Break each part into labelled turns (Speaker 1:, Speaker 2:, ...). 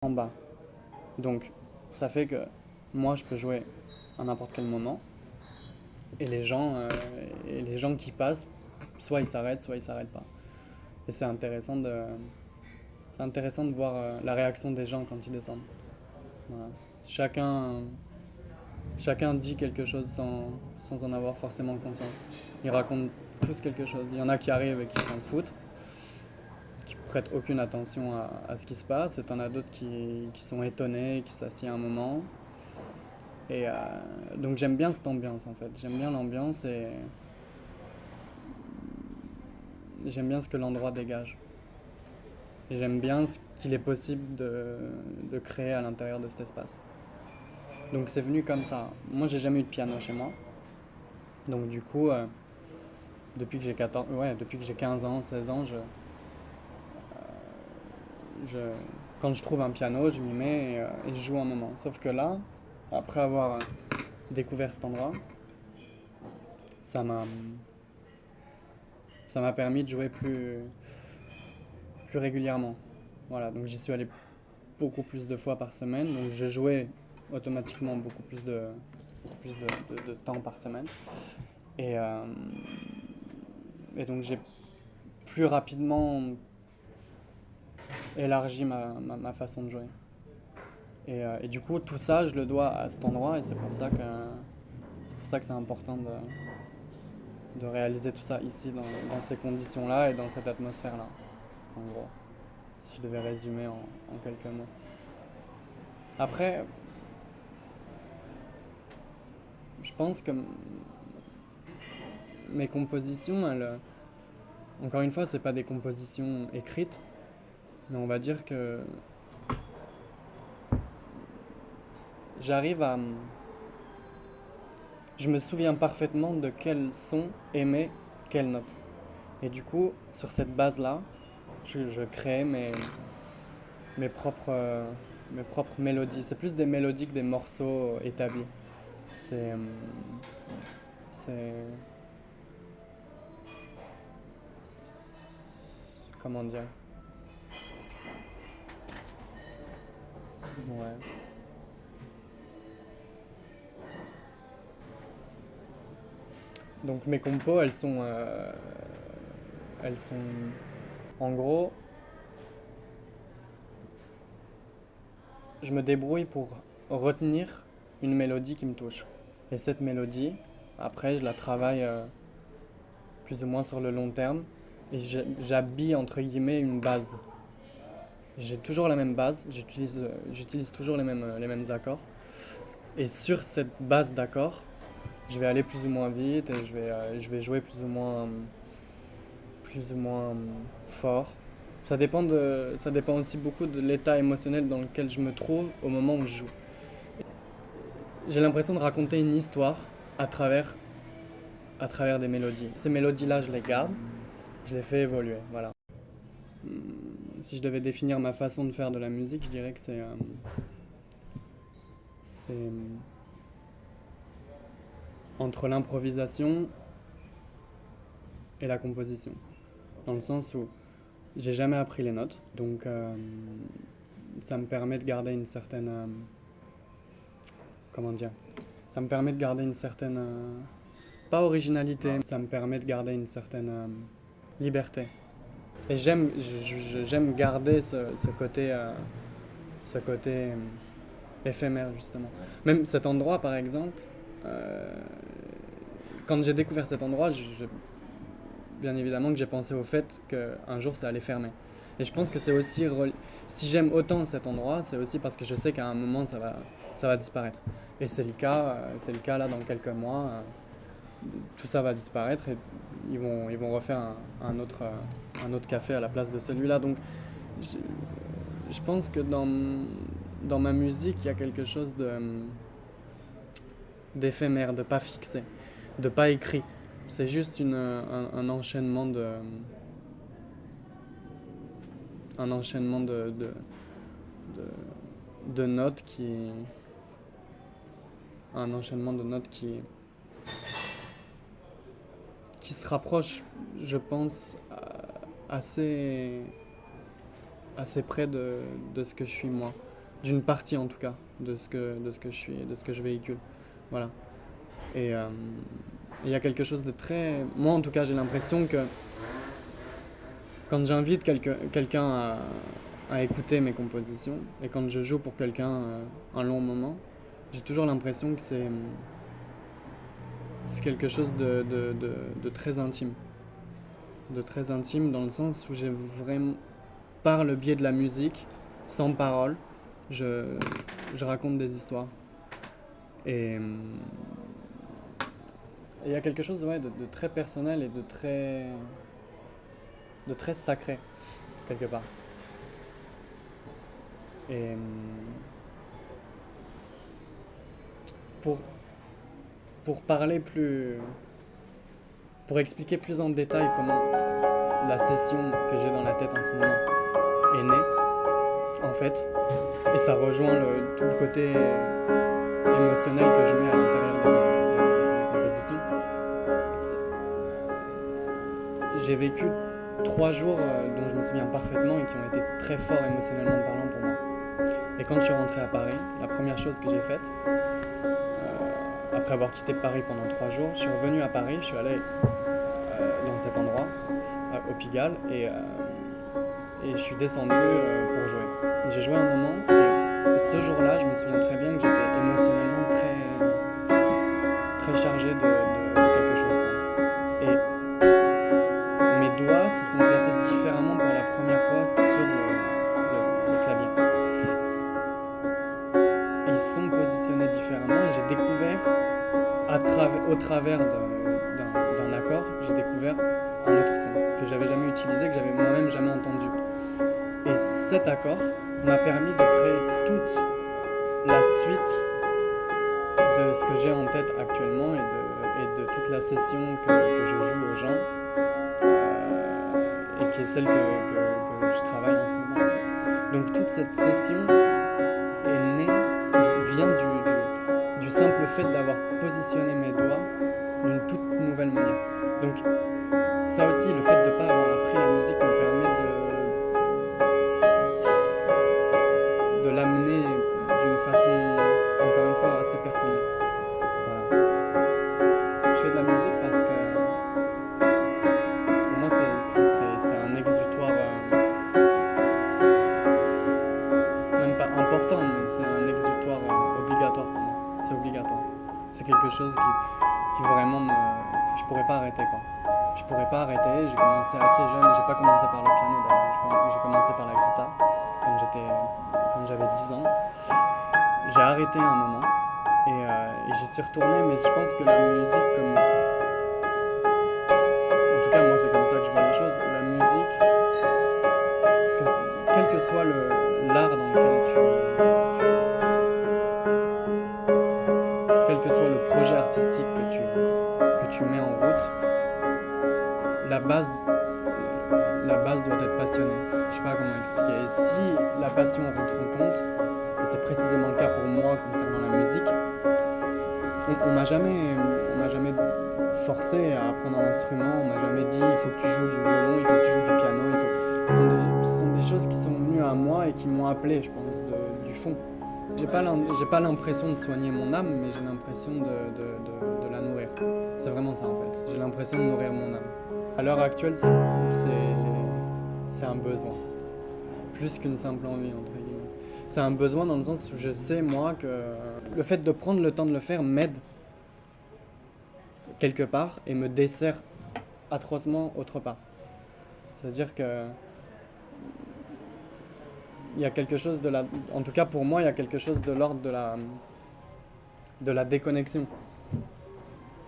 Speaker 1: en bas. Donc, ça fait que moi, je peux jouer à n'importe quel moment. Et les gens qui passent, soit ils s'arrêtent, soit ils s'arrêtent pas. Et c'est intéressant de voir la réaction des gens quand ils descendent. Voilà. Chacun, chacun dit quelque chose sans en avoir forcément conscience. Ils racontent tous quelque chose. Il y en a qui arrivent et qui s'en foutent, qui prêtent aucune attention à ce qui se passe. Et t'en as d'autres qui sont étonnés, qui s'assiedent un moment. Et donc j'aime bien cette ambiance en fait. J'aime bien l'ambiance et j'aime bien ce que l'endroit dégage. Et j'aime bien ce qu'il est possible de créer à l'intérieur de cet espace. Donc c'est venu comme ça. Moi j'ai jamais eu de piano chez moi. Donc du coup, depuis que j'ai 15 ans, 16 ans, je, quand je trouve un piano, je m'y mets et je joue un moment. Sauf que là, après avoir découvert cet endroit, ça m'a, ça m'a permis de jouer plus régulièrement. Voilà, donc j'y suis allé beaucoup plus de fois par semaine. Donc je jouais automatiquement beaucoup plus de temps par semaine. Et, euh, et donc j'ai plus rapidement élargi ma façon de jouer. Et du coup, tout ça, je le dois à cet endroit et c'est pour ça que c'est important de réaliser tout ça ici, dans ces conditions-là et dans cette atmosphère-là, en gros, si je devais résumer en quelques mots. Après, je pense que mes compositions, encore une fois, c'est pas des compositions écrites, mais on va dire que j'arrive à, je me souviens parfaitement de quel son aimer quelle note. Et du coup, sur cette base-là, je crée mes propres, euh, mes propres mélodies. C'est plus des mélodies que des morceaux établis. C'est, c'est, comment dire? Ouais. Donc mes compos, elles sont, en gros, je me débrouille pour retenir une mélodie qui me touche. Et cette mélodie, après, je la travaille plus ou moins sur le long terme et j'habille entre guillemets une base. J'ai toujours la même base, j'utilise toujours les mêmes accords. Et sur cette base d'accords, je vais aller plus ou moins vite et je vais jouer plus ou moins fort. Ça dépend aussi beaucoup de l'état émotionnel dans lequel je me trouve au moment où je joue. J'ai l'impression de raconter une histoire à travers, à travers des mélodies. Ces mélodies-là, je les garde, je les fais évoluer. Voilà. Si je devais définir ma façon de faire de la musique, je dirais que c'est entre l'improvisation et la composition. Dans le sens où j'ai jamais appris les notes, donc ça me permet de garder une certaine, comment dire, ça me permet de garder une certaine, pas originalité, ça me permet de garder une certaine liberté. Et j'aime garder ce côté éphémère justement. Même cet endroit par exemple, euh, quand j'ai découvert cet endroit, bien évidemment que j'ai pensé au fait qu'un jour ça allait fermer. Et je pense que c'est aussi, si j'aime autant cet endroit, c'est aussi parce que je sais qu'à un moment ça va disparaître. Et c'est le cas là dans quelques mois. Tout ça va disparaître et ils vont refaire un autre café à la place de celui-là. Donc je, je pense que dans ma musique, il y a quelque chose d'éphémère, de pas fixé, de pas écrit. C'est juste un enchaînement un enchaînement de notes un enchaînement de notes qui se rapproche, je pense, assez, assez près de ce que je suis moi. d'une partie en tout cas de ce que je suis, de ce que je véhicule. Voilà. Et il y a quelque chose de très... Moi en tout cas j'ai l'impression que quand j'invite quelqu'un à écouter mes compositions et quand je joue pour quelqu'un un long moment, j'ai toujours l'impression que c'est quelque chose de très intime. De très intime dans le sens où j'ai vraiment, par le biais de la musique, sans parole, je raconte des histoires. Et il y a quelque chose de très personnel et de très sacré, quelque part. Et pour parler plus... Pour expliquer plus en détail comment la session que j'ai dans la tête en ce moment est née, en fait, et ça rejoint tout le côté émotionnel que je mets à l'intérieur de mes compositions. J'ai vécu 3 jours dont je me souviens parfaitement et qui ont été très forts émotionnellement parlant pour moi. Et quand je suis rentré à Paris, la première chose que j'ai faite, après avoir quitté Paris pendant 3 jours, je suis revenu à Paris, je suis allé dans cet endroit, au Pigalle, et je suis descendu pour jouer. J'ai joué un moment, et ce jour-là, je me souviens très bien que j'étais émotionnellement très chargé de quelque chose. Et mes doigts se sont placés différemment pour la première fois sur le clavier. Et ils se sont positionnés différemment et j'ai découvert, au travers d'un accord, j'ai découvert un autre son que j'avais jamais utilisé, que j'avais moi-même jamais entendu. Et cet accord m'a permis de créer toute la suite de ce que j'ai en tête actuellement et de toute la session que je joue aux gens et qui est celle que je travaille en ce moment en fait. Donc toute cette session vient du simple fait d'avoir positionné mes doigts d'une toute nouvelle manière. Donc ça aussi, le fait de ne pas avoir appris la musique me permet de l'amener d'une façon, encore une fois, assez personnelle. Voilà. Je fais de la musique parce que pour moi c'est un exutoire, même pas important, mais c'est un exutoire obligatoire pour moi. C'est obligatoire. C'est quelque chose qui vraiment je pourrais pas arrêter quoi. Je pourrais pas arrêter, j'ai commencé assez jeune, j'ai pas commencé par le piano d'ailleurs, j'ai commencé par la guitare quand j'avais 10 ans. J'ai arrêté un moment et j'y suis retourné, mais je pense que la musique, en tout cas moi c'est comme ça que je vois les choses, la musique, quel que soit l'art dans lequel quel que soit le projet artistique que tu mets en route, la base doit être passionnée. Je sais pas comment expliquer. Et si la passion rentre en compte, et c'est précisément le cas pour moi concernant la musique, on m'a jamais forcé à apprendre un instrument, on m'a jamais dit il faut que tu joues du violon, il faut que tu joues du piano, ce sont des choses qui sont venues à moi et qui m'ont appelé, je pense, du fond. J'ai pas l'impression de soigner mon âme, mais j'ai l'impression de la nourrir. C'est vraiment ça en fait. J'ai l'impression de nourrir mon âme. À l'heure actuelle, c'est un besoin. Plus qu'une simple envie, entre guillemets. C'est un besoin dans le sens où je sais, moi, que le fait de prendre le temps de le faire m'aide quelque part et me dessert atrocement autre part. C'est-à-dire que il y a quelque chose en tout cas pour moi, il y a quelque chose de l'ordre de la déconnexion.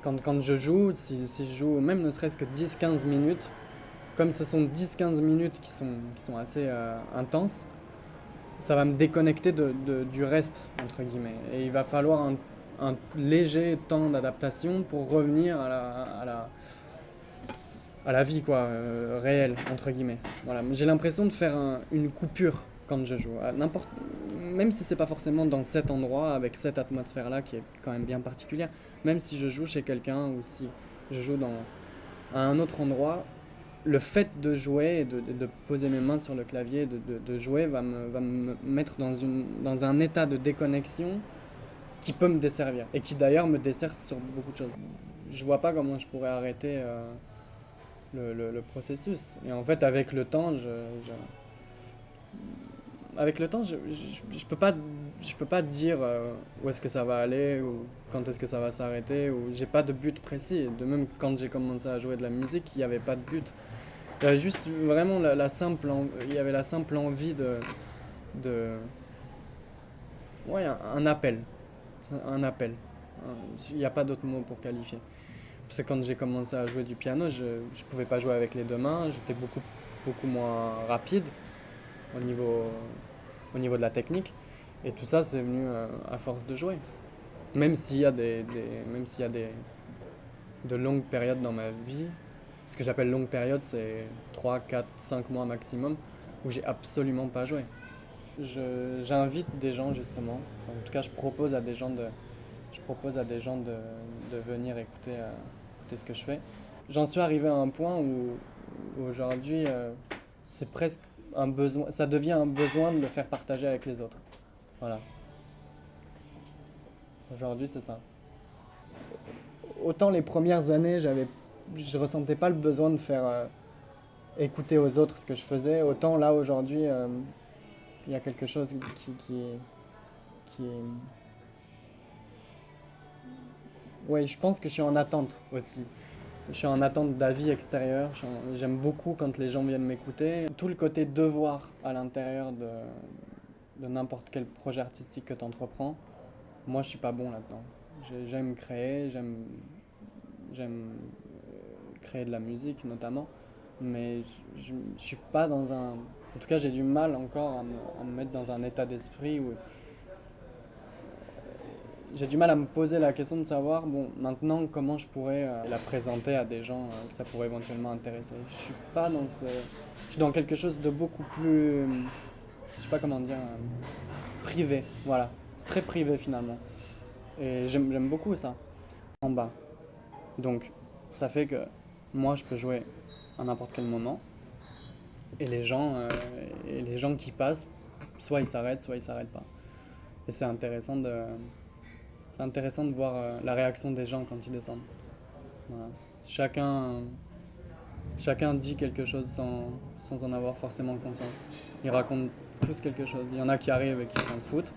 Speaker 1: Quand je joue, si je joue même ne serait-ce que 10-15 minutes, comme ce sont 10-15 minutes qui sont assez intenses, ça va me déconnecter du reste, entre guillemets. Et il va falloir un léger temps d'adaptation pour revenir à la vie, quoi, réelle, entre guillemets. Voilà. J'ai l'impression de faire une coupure quand je joue. Même si c'est pas forcément dans cet endroit, avec cette atmosphère-là qui est quand même bien particulière, même si je joue chez quelqu'un ou si je joue à un autre endroit, le fait de jouer, de poser mes mains sur le clavier, de jouer, va me mettre dans un état de déconnexion qui peut me desservir et qui d'ailleurs me dessert sur beaucoup de choses. Je vois pas comment je pourrais arrêter le processus. Et en fait, avec le temps, avec le temps, je peux pas dire où est-ce que ça va aller ou quand est-ce que ça va s'arrêter. Ou j'ai pas de but précis. De même que quand j'ai commencé à jouer de la musique, il n'y avait pas de but. Il y avait juste vraiment il y avait la simple envie de ouais, un appel, un appel. Il n'y a pas d'autre mot pour qualifier. Parce que quand j'ai commencé à jouer du piano, je pouvais pas jouer avec les deux mains. J'étais beaucoup moins rapide au niveau de la technique. Et tout ça, c'est venu à force de jouer. Même s'il y a même s'il y a de longues périodes dans ma vie, ce que j'appelle longue période, c'est 3 4 5 mois maximum, où j'ai absolument pas joué. J'invite des gens justement, en tout cas je propose à des gens de venir écouter ce que je fais. J'en suis arrivé à un point où aujourd'hui c'est presque un besoin, ça devient un besoin de le faire partager avec les autres. Voilà, aujourd'hui c'est ça. Autant les premières années, je ressentais pas le besoin de faire écouter aux autres ce que je faisais, autant là aujourd'hui, il y a quelque chose qui est... Oui, je pense que je suis en attente aussi. Je suis en attente d'avis extérieurs. J'aime beaucoup quand les gens viennent m'écouter. Tout le côté devoir à l'intérieur de n'importe quel projet artistique que tu entreprends, moi je suis pas bon là-dedans. J'aime créer, j'aime créer de la musique notamment, mais je suis pas dans un... En tout cas, j'ai du mal encore à me mettre dans un état d'esprit où j'ai du mal à me poser la question de savoir, bon, maintenant, comment je pourrais la présenter à des gens que ça pourrait éventuellement intéresser. Je suis pas dans ce... Je suis dans quelque chose de beaucoup plus... Je sais pas comment dire... privé, voilà. C'est très privé finalement. Et j'aime beaucoup ça. En bas. Donc, ça fait que moi, je peux jouer à n'importe quel moment. Et les gens qui passent, soit ils s'arrêtent, soit ils s'arrêtent pas. Et c'est intéressant de voir la réaction des gens quand ils descendent. Voilà. Chacun dit quelque chose sans en avoir forcément conscience. Ils racontent tous quelque chose. Il y en a qui arrivent et qui s'en foutent,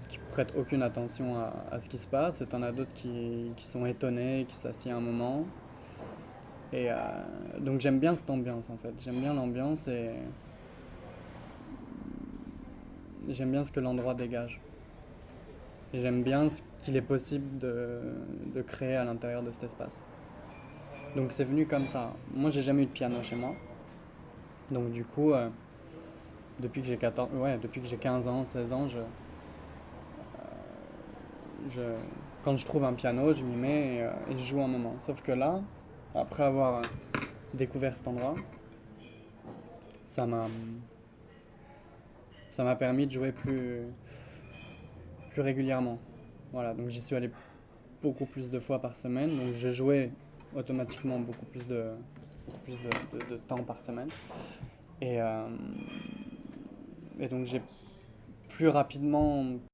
Speaker 1: qui prêtent aucune attention à ce qui se passe. Et t'en as d'autres qui sont étonnés, qui s'assiedent un moment. Et donc j'aime bien cette ambiance en fait. J'aime bien l'ambiance et j'aime bien ce que l'endroit dégage. Et j'aime bien ce qu'il est possible de créer à l'intérieur de cet espace. Donc c'est venu comme ça. Moi j'ai jamais eu de piano chez moi. Donc du coup, depuis que j'ai 15 ans, 16 ans, je, quand je trouve un piano, je m'y mets et je joue un moment. Sauf que là, après avoir découvert cet endroit, ça m'a ça m'a permis de jouer plus régulièrement. Voilà, donc j'y suis allé beaucoup plus de fois par semaine, donc je jouais automatiquement beaucoup plus de temps par semaine. Et, euh, et donc j'ai plus rapidement